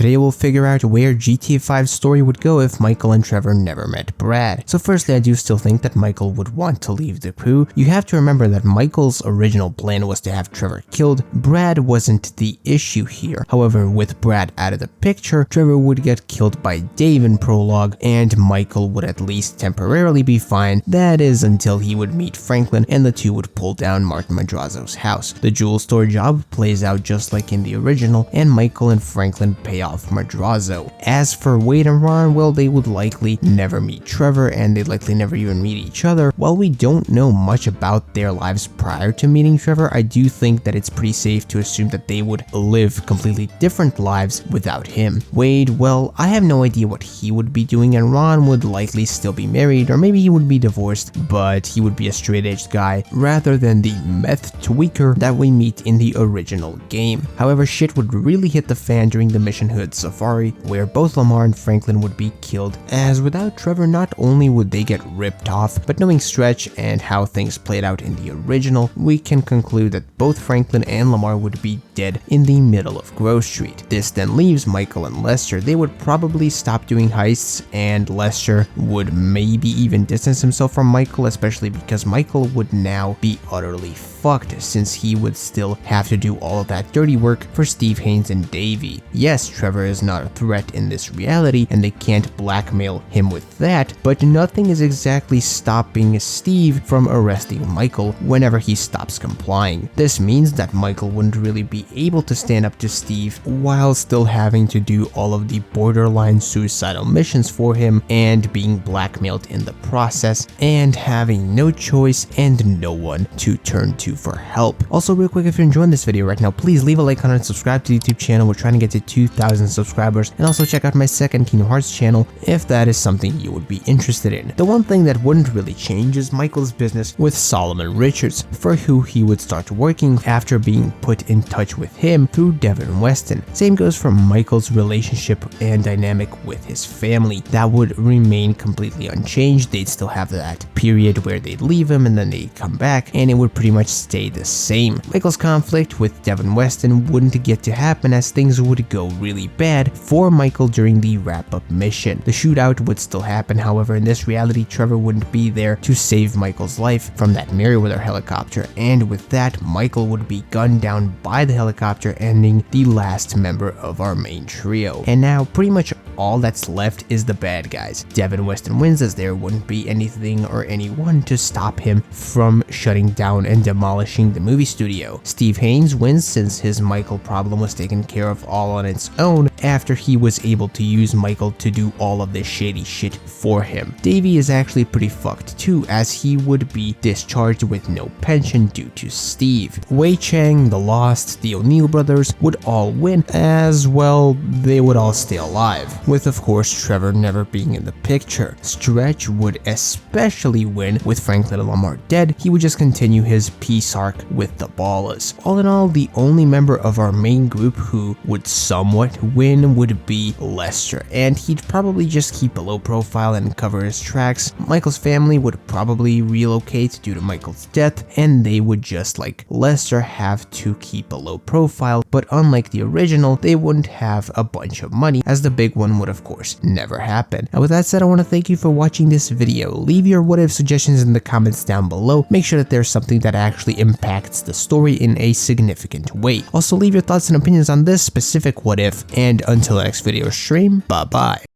today we'll figure out where GTA 5's story would go if Michael and Trevor never met Brad. So firstly, I do still think that Michael would want to leave the crew. You have to remember that Michael's original plan was to have Trevor killed. Brad wasn't the issue here. However, with Brad out of the picture, Trevor would get killed by Dave in prologue, and Michael would at least temporarily be fine. That is until he would meet Franklin and the two would pull down Martin Madrazo's house. The jewel store job plays out just like in the original, and Michael and Franklin pay off Madrazo. As for Wade and Ron, well, they would likely never meet Trevor, and they'd likely never even meet each other. While we don't know much about their lives prior to meeting Trevor, I do think that it's pretty safe to assume that they would live completely different lives without him. Wade, well, I have no idea what he would be doing, and Ron would likely still be married, or maybe he would be divorced, but he would be a straight-edged guy rather than the meth tweaker that we meet in the original game. However, shit would really hit the fan during the Mission Hood Safari, where both Lamar and Franklin would be killed, as without Trevor not only would they get ripped off, but knowing Stretch and how things played out in the original, we can conclude that both Franklin and Lamar would be dead in the middle of Grove Street. This then leaves Michael and Lester. They would probably stop doing heists, and Lester would maybe even distance himself from Michael, especially because Michael would now be utterly fucked since he would still have to do all of that dirty work for Steve Haynes and Davey. Yes, Trevor is not a threat in this reality and they can't blackmail him with that, but nothing is exactly stopping Steve from arresting Michael whenever he stops complying. This means that Michael wouldn't really be able to stand up to Steve while still having to do all of the borderline suicidal missions for him and being blackmailed in the process and having no choice and no one to turn to for help. Also, real quick, if you're enjoying this video right now, please leave a like on it and subscribe to the YouTube channel. We're trying to get to 2,000 subscribers, and also check out my second Kingdom Hearts channel if that is something you would be interested in. The one thing that wouldn't really change is Michael's business with Solomon Richards, for who he would start working after being put in touch with him through Devin Weston. Same goes for Michael's relationship and dynamic with his family. That would remain completely unchanged. They'd still have that period where they'd leave him and then they'd come back, and it would pretty much stay the same. Michael's conflict with Devin Weston wouldn't get to happen, as things would go really bad for Michael during the wrap-up mission. The shootout would still happen, however in this reality Trevor wouldn't be there to save Michael's life from that Merryweather helicopter, and with that Michael would be gunned down by the helicopter, ending the last member of our main trio. And now pretty much all that's left is the bad guys. Devin Weston wins, as there wouldn't be anything or anyone to stop him from shutting down and demolishing the movie studio. Steve Haynes wins, since his Michael problem was taken care of all on its own after he was able to use Michael to do all of this shady shit for him. Davey is actually pretty fucked too, as he would be discharged with no pension due to Steve. Wei Chang, the Lost, the O'Neill brothers would all win, as well they would all stay alive, with of course Trevor never being in the picture. Stretch would especially win, with Franklin and Lamar dead. He would just continue his peace arc with the Ballas. All in all, the only member of our main group who would somewhat win would be Lester, and he'd probably just keep a low profile and cover his tracks. Michael's family would probably relocate due to Michael's death, and they would just like Lester have to keep a low profile, but unlike the original, they wouldn't have a bunch of money, as the big one would of course never happen. Now with that said, I want to thank you for watching this video. Leave your what if suggestions in the comments down below. Make sure that there's something that actually impacts the story in a significant way. Also leave your thoughts and opinions on this specific what if, and until the next video stream, bye bye.